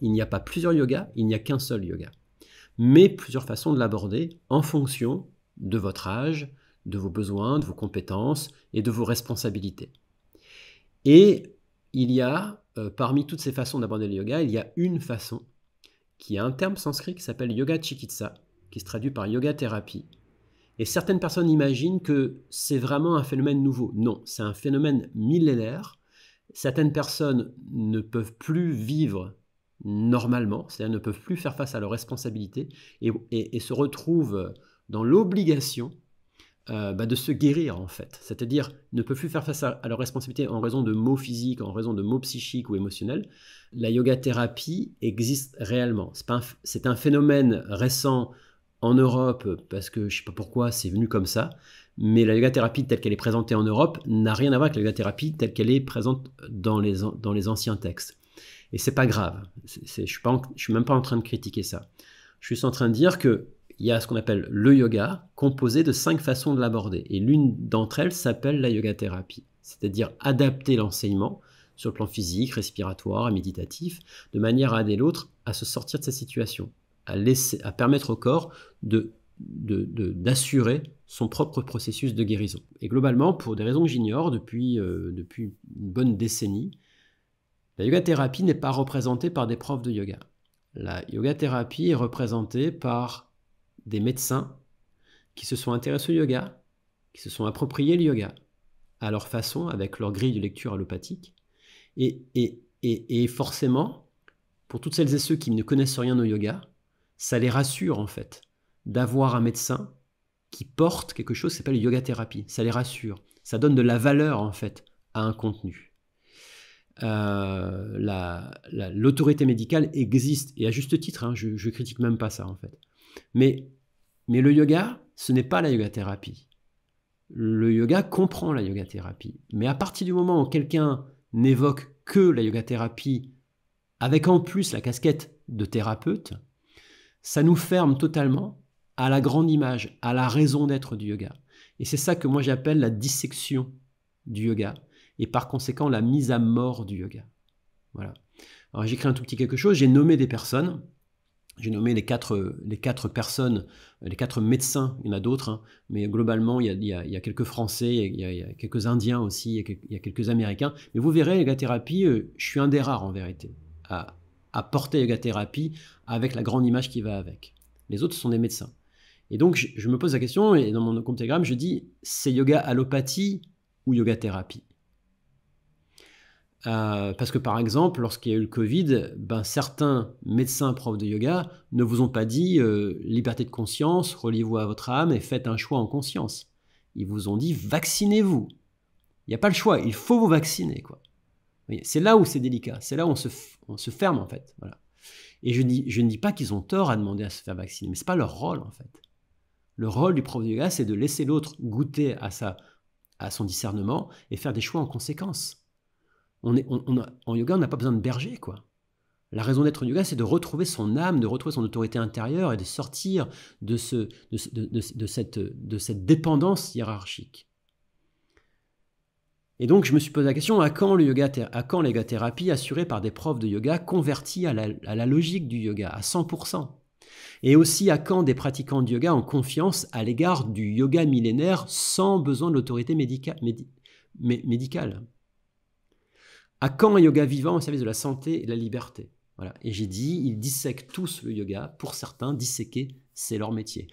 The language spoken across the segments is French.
il n'y a pas plusieurs yogas, il n'y a qu'un seul yoga. Mais plusieurs façons de l'aborder en fonction de votre âge, de vos besoins, de vos compétences et de vos responsabilités. Et il y a, parmi toutes ces façons d'aborder le yoga, il y a une façon qui a un terme sanskrit qui s'appelle yoga chikitsa, qui se traduit par yoga thérapie. Et certaines personnes imaginent que c'est vraiment un phénomène nouveau. Non, c'est un phénomène millénaire. Certaines personnes ne peuvent plus vivre normalement, c'est-à-dire ne peuvent plus faire face à leurs responsabilités et se retrouvent dans l'obligation de se guérir en fait. C'est-à-dire ne peuvent plus faire face à leurs responsabilités en raison de maux physiques, en raison de maux psychiques ou émotionnels. La yoga thérapie existe réellement. C'est un phénomène récent en Europe parce que je ne sais pas pourquoi c'est venu comme ça, mais la yoga thérapie telle qu'elle est présentée en Europe n'a rien à voir avec la yoga thérapie telle qu'elle est présente dans les anciens textes. Et c'est pas grave. Je suis même pas en train de critiquer ça. Je suis juste en train de dire que il y a ce qu'on appelle le yoga, composé de 5 façons de l'aborder. Et l'une d'entre elles s'appelle la yoga thérapie, c'est-à-dire adapter l'enseignement sur le plan physique, respiratoire et méditatif, de manière à aider l'autre à se sortir de sa situation, à permettre au corps d'assurer son propre processus de guérison. Et globalement, pour des raisons que j'ignore depuis une bonne décennie, la yoga thérapie n'est pas représentée par des profs de yoga. La yoga thérapie est représentée par des médecins qui se sont intéressés au yoga, qui se sont appropriés le yoga à leur façon, avec leur grille de lecture allopathique. Et forcément, pour toutes celles et ceux qui ne connaissent rien au yoga, ça les rassure en fait d'avoir un médecin qui porte quelque chose qui s'appelle yoga thérapie. Ça les rassure. Ça donne de la valeur en fait à un contenu. L'autorité médicale existe, et à juste titre, hein, je ne critique même pas ça en fait. Mais le yoga, ce n'est pas la yoga thérapie. Le yoga comprend la yoga thérapie. Mais à partir du moment où quelqu'un n'évoque que la yoga thérapie, avec en plus la casquette de thérapeute, ça nous ferme totalement à la grande image, à la raison d'être du yoga. Et c'est ça que moi j'appelle la dissection du yoga, et par conséquent la mise à mort du yoga. Voilà. Alors j'écris un tout petit quelque chose, j'ai nommé des personnes. J'ai nommé les quatre personnes, les 4 médecins, il y en a d'autres, hein, mais globalement, il y a quelques Français, il y a quelques Indiens aussi, il y a quelques Américains. Mais vous verrez, la yoga thérapie, je suis un des rares en vérité, à porter la yoga thérapie avec la grande image qui va avec. Les autres, ce sont des médecins. Et donc, je me pose la question, et dans mon compte Telegram, je dis, c'est yoga allopathie ou yoga thérapie ? Parce que par exemple, lorsqu'il y a eu le Covid, certains médecins profs de yoga ne vous ont pas dit liberté de conscience, reliez-vous à votre âme et faites un choix en conscience. Ils vous ont dit vaccinez-vous. Il n'y a pas le choix, il faut vous vacciner, quoi. C'est là où c'est délicat, c'est là où on se ferme en fait. Voilà. Et je ne dis pas qu'ils ont tort à demander à se faire vacciner, mais ce n'est pas leur rôle en fait. Le rôle du prof de yoga, c'est de laisser l'autre goûter à son discernement et faire des choix en conséquence. En yoga, on n'a pas besoin de berger, quoi. La raison d'être du yoga, c'est de retrouver son âme, de retrouver son autorité intérieure et de sortir de cette dépendance hiérarchique. Et donc, je me suis posé la question, à quand la yoga thérapie assurée par des profs de yoga convertis à la logique du yoga, à 100%? Et aussi, à quand des pratiquants de yoga en confiance à l'égard du yoga millénaire sans besoin de l'autorité médicale? À quand un yoga vivant au service de la santé et de la liberté? Voilà. Et j'ai dit, ils dissèquent tous le yoga. Pour certains, disséquer, c'est leur métier.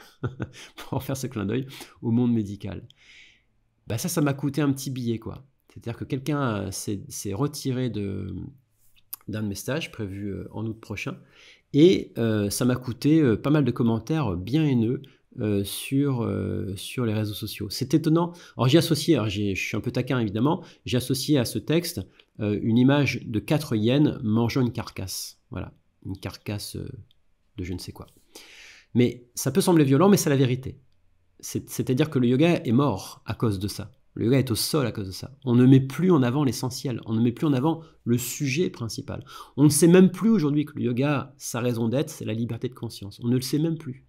Pour en faire ce clin d'œil au monde médical. Ça m'a coûté un petit billet, quoi. C'est-à-dire que quelqu'un s'est retiré d'un de mes stages prévus en août prochain. Et ça m'a coûté pas mal de commentaires bien haineux sur les réseaux sociaux. C'est étonnant. Alors j'ai associé, je suis un peu taquin évidemment, j'ai associé à ce texte une image de 4 hyènes mangeant une carcasse. Voilà, une carcasse de je ne sais quoi. Mais ça peut sembler violent, mais c'est la vérité. C'est-à-dire que le yoga est mort à cause de ça. Le yoga est au sol à cause de ça. On ne met plus en avant l'essentiel, on ne met plus en avant le sujet principal. On ne sait même plus aujourd'hui que le yoga, sa raison d'être, c'est la liberté de conscience. On ne le sait même plus.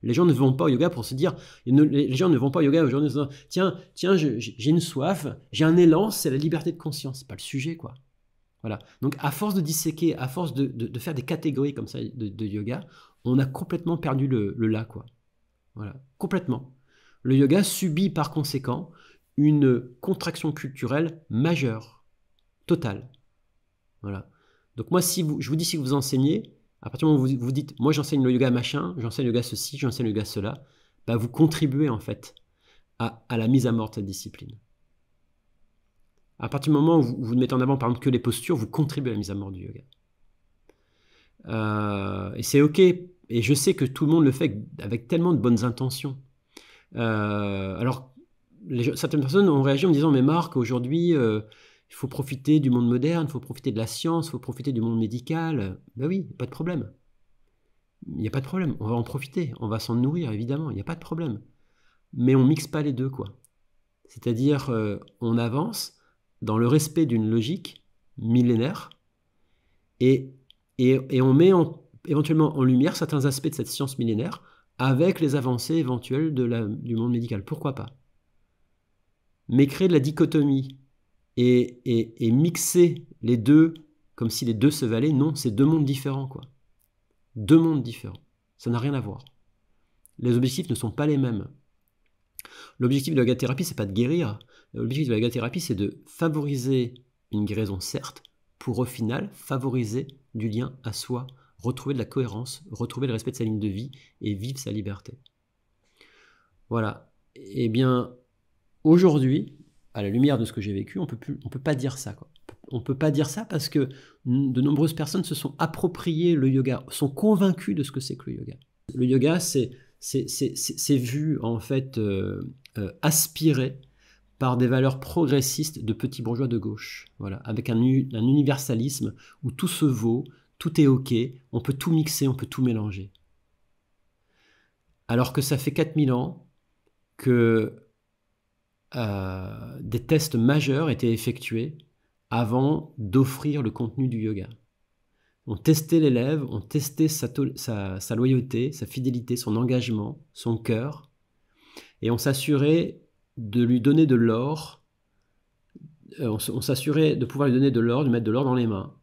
Les gens ne vont pas au yoga pour se dire, les gens ne vont pas au yoga aujourd'hui en se disant, tiens, j'ai une soif, j'ai un élan, c'est la liberté de conscience. C'est pas le sujet, quoi. Voilà. Donc, à force de disséquer, à force de faire des catégories comme ça de yoga, on a complètement perdu le là, quoi. Voilà, complètement. Le yoga subit par conséquent une contraction culturelle majeure, totale. Voilà. Donc moi, je vous dis, si vous enseignez, à partir du moment où vous dites, moi j'enseigne le yoga machin, j'enseigne le yoga ceci, j'enseigne le yoga cela, bah, vous contribuez en fait à la mise à mort de cette discipline. À partir du moment où vous mettez en avant par exemple que les postures, vous contribuez à la mise à mort du yoga. Et c'est ok, et je sais que tout le monde le fait avec tellement de bonnes intentions. Alors, certaines personnes ont réagi en me disant, mais Marc, aujourd'hui, il faut profiter du monde moderne, il faut profiter de la science, il faut profiter du monde médical. Ben oui, pas de problème. Il n'y a pas de problème, on va en profiter, on va s'en nourrir, évidemment, il n'y a pas de problème. Mais on mixe pas les deux, quoi. C'est-à-dire, on avance dans le respect d'une logique millénaire et on met éventuellement en lumière certains aspects de cette science millénaire avec les avancées éventuelles du monde médical. Pourquoi pas? Mais créer de la dichotomie et mixer les deux comme si les deux se valaient, non, c'est deux mondes différents, quoi. Deux mondes différents. Ça n'a rien à voir. Les objectifs ne sont pas les mêmes. L'objectif de la yoga-thérapie, c'est pas de guérir. L'objectif de la yoga-thérapie, c'est de favoriser une guérison, certes, pour au final favoriser du lien à soi, retrouver de la cohérence, retrouver le respect de sa ligne de vie et vivre sa liberté. Voilà. Eh bien, aujourd'hui, à la lumière de ce que j'ai vécu, on peut pas dire ça, quoi. On peut pas dire ça parce que de nombreuses personnes se sont appropriées le yoga, sont convaincues de ce que c'est que le yoga. Le yoga, c'est vu en fait aspiré par des valeurs progressistes de petits bourgeois de gauche, voilà, avec un universalisme où tout se vaut, tout est ok, on peut tout mixer, on peut tout mélanger. Alors que ça fait 4000 ans que des tests majeurs étaient effectués avant d'offrir le contenu du yoga. On testait l'élève, on testait sa loyauté, sa fidélité, son engagement, son cœur, et on s'assurait de lui donner de l'or, on s'assurait de pouvoir lui donner de l'or, de mettre de l'or dans les mains,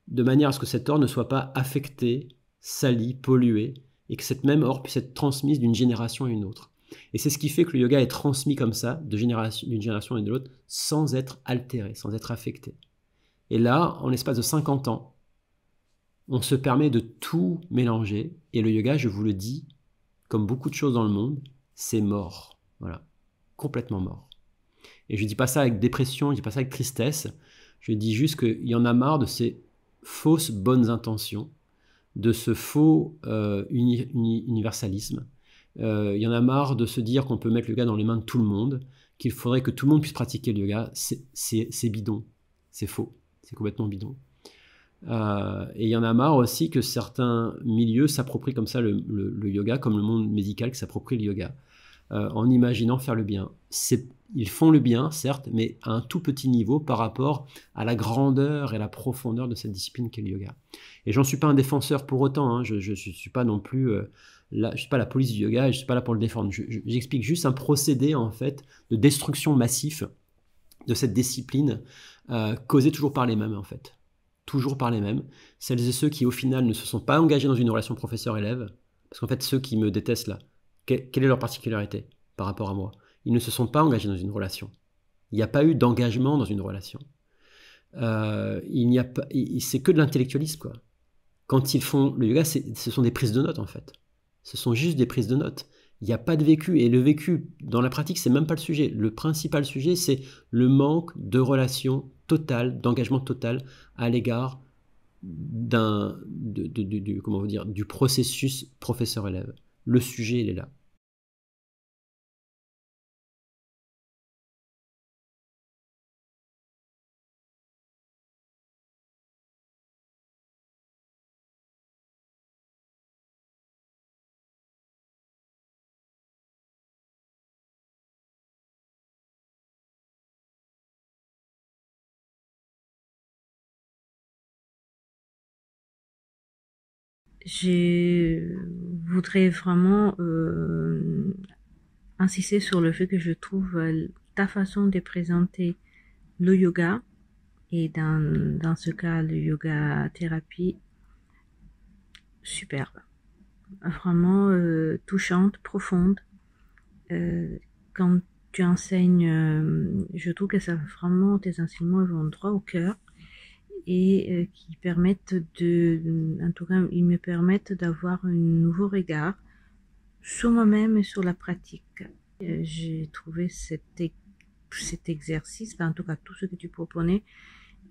de manière à ce que cet or ne soit pas affecté, sali, pollué, et que cette même or puisse être transmise d'une génération à une autre. Et c'est ce qui fait que le yoga est transmis comme ça, d'une génération à une autre, sans être altéré, sans être affecté. Et là, en l'espace de 50 ans, on se permet de tout mélanger, et le yoga, je vous le dis, comme beaucoup de choses dans le monde, c'est mort. Voilà. Complètement mort. Et je ne dis pas ça avec dépression, je ne dis pas ça avec tristesse, je dis juste qu'il y en a marre de ces fausses bonnes intentions, de ce faux universalisme. Il y en a marre de se dire qu'on peut mettre le yoga dans les mains de tout le monde, qu'il faudrait que tout le monde puisse pratiquer le yoga. C'est bidon, c'est faux, c'est complètement bidon. Et il y en a marre aussi que certains milieux s'approprient comme ça le yoga, comme le monde médical qui s'approprie le yoga, en imaginant faire le bien. Ils font le bien, certes, mais à un tout petit niveau par rapport à la grandeur et la profondeur de cette discipline qu'est le yoga. Et j'en suis pas un défenseur pour autant, hein. Je suis pas non plus... je suis pas la police du yoga, je suis pas là pour le défendre. J'explique juste un procédé en fait de destruction massif de cette discipline causée toujours par les mêmes en fait. Toujours par les mêmes. Celles et ceux qui au final ne se sont pas engagés dans une relation professeur-élève, parce qu'en fait ceux qui me détestent là, quelle est leur particularité par rapport à moi? Ils ne se sont pas engagés dans une relation. Il n'y a pas eu d'engagement dans une relation. C'est que de l'intellectualisme, quoi. Quand ils font le yoga, ce sont des prises de notes en fait. Ce sont juste des prises de notes. Il n'y a pas de vécu. Et le vécu, dans la pratique, c'est même pas le sujet. Le principal sujet, c'est le manque de relation totale, d'engagement total à l'égard du processus professeur-élève. Le sujet, il est là. Je voudrais vraiment insister sur le fait que je trouve ta façon de présenter le yoga Et dans ce cas, le yoga thérapie, superbe. Vraiment touchante, profonde. Quand tu enseignes, je trouve que ça vraiment, tes enseignements vont droit au cœur et qui permettent en tout cas, ils me permettent d'avoir un nouveau regard sur moi-même et sur la pratique. J'ai trouvé cet exercice, en tout cas tout ce que tu proposais,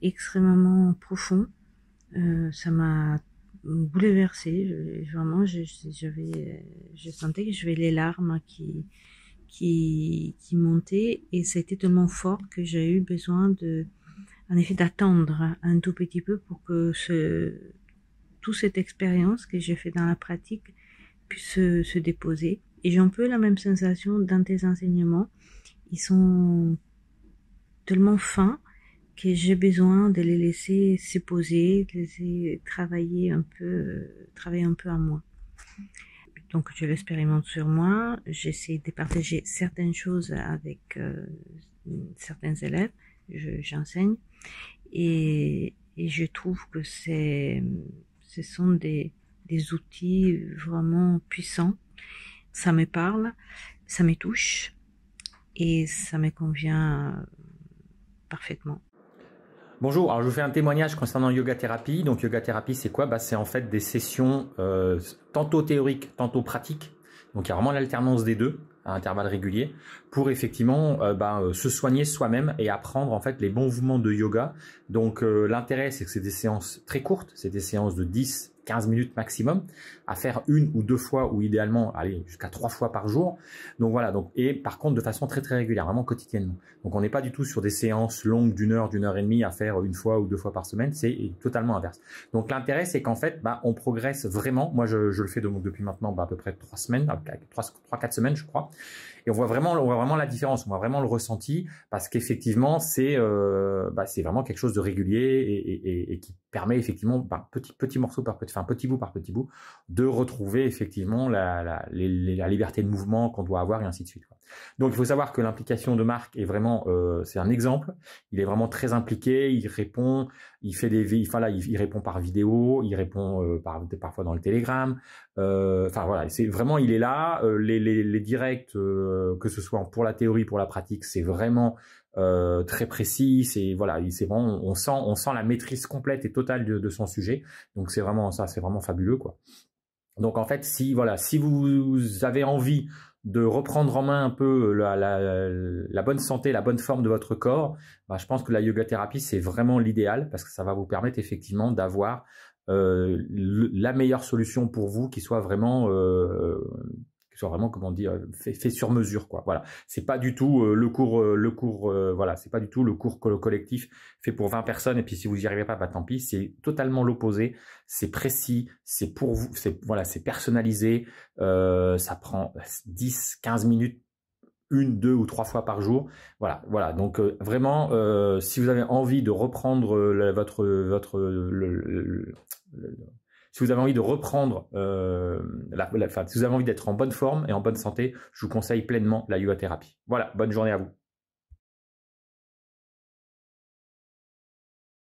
extrêmement profond. Ça m'a bouleversée. Vraiment, je sentais que j'avais les larmes qui montaient et ça a été tellement fort que j'ai eu besoin en effet, d'attendre un tout petit peu pour que toute cette expérience que j'ai fait dans la pratique puisse se déposer. Et j'ai un peu la même sensation dans tes enseignements. Ils sont tellement fins que j'ai besoin de les laisser se poser, de les laisser travailler un peu à moi. Donc je l'expérimente sur moi, j'essaie de partager certaines choses avec certains élèves, j'enseigne et je trouve que ce sont des outils vraiment puissants. Ça me parle, ça me touche et ça me convient parfaitement. Bonjour, alors je vous fais un témoignage concernant yoga thérapie. Donc yoga thérapie, c'est quoi? C'est en fait des sessions tantôt théoriques, tantôt pratiques. Donc il y a vraiment l'alternance des deux à intervalles réguliers pour effectivement se soigner soi-même et apprendre en fait les bons mouvements de yoga. Donc l'intérêt, c'est que c'est des séances très courtes, c'est des séances de 10-15 minutes maximum, à faire 1 ou 2 fois ou idéalement aller jusqu'à 3 fois par jour. Donc voilà, et par contre de façon très régulière, vraiment quotidiennement. Donc on n'est pas du tout sur des séances longues d'1 heure, d'1 heure et demie à faire 1 fois ou 2 fois par semaine, c'est totalement inverse. Donc l'intérêt, c'est qu'en fait on progresse vraiment. Moi je le fais depuis maintenant à peu près 3 semaines, 3-4 semaines je crois. Et on voit vraiment la différence, on voit vraiment le ressenti parce qu'effectivement c'est vraiment quelque chose de régulier et qui permet effectivement petit morceau par petit, enfin petit bout par petit bout, de retrouver effectivement la liberté de mouvement qu'on doit avoir et ainsi de suite. Donc il faut savoir que l'implication de Marc est vraiment, c'est un exemple. Il est vraiment très impliqué, il répond, il répond par vidéo, il répond parfois dans le Telegram. Voilà, c'est vraiment, il est là. Les directs, que ce soit pour la théorie, pour la pratique, c'est vraiment très précis. C'est voilà, c'est vraiment, on sent la maîtrise complète et totale de son sujet. Donc c'est vraiment ça, c'est vraiment fabuleux quoi. Donc en fait, si vous avez envie de reprendre en main un peu la bonne santé, la bonne forme de votre corps, je pense que la yoga thérapie c'est vraiment l'idéal parce que ça va vous permettre effectivement d'avoir la meilleure solution pour vous qui soit vraiment comment dire, fait sur mesure quoi. Voilà, c'est pas du tout c'est pas du tout le cours collectif fait pour 20 personnes et puis si vous y arrivez pas, tant pis. C'est totalement l'opposé. C'est précis, c'est pour vous, c'est personnalisé. Ça prend 10-15 minutes. 1, 2 ou 3 fois par jour. Voilà. Donc vraiment, si vous avez envie de reprendre si vous avez envie de reprendre, si vous avez envie d'être en bonne forme et en bonne santé, je vous conseille pleinement la yoga thérapie. Voilà, bonne journée à vous.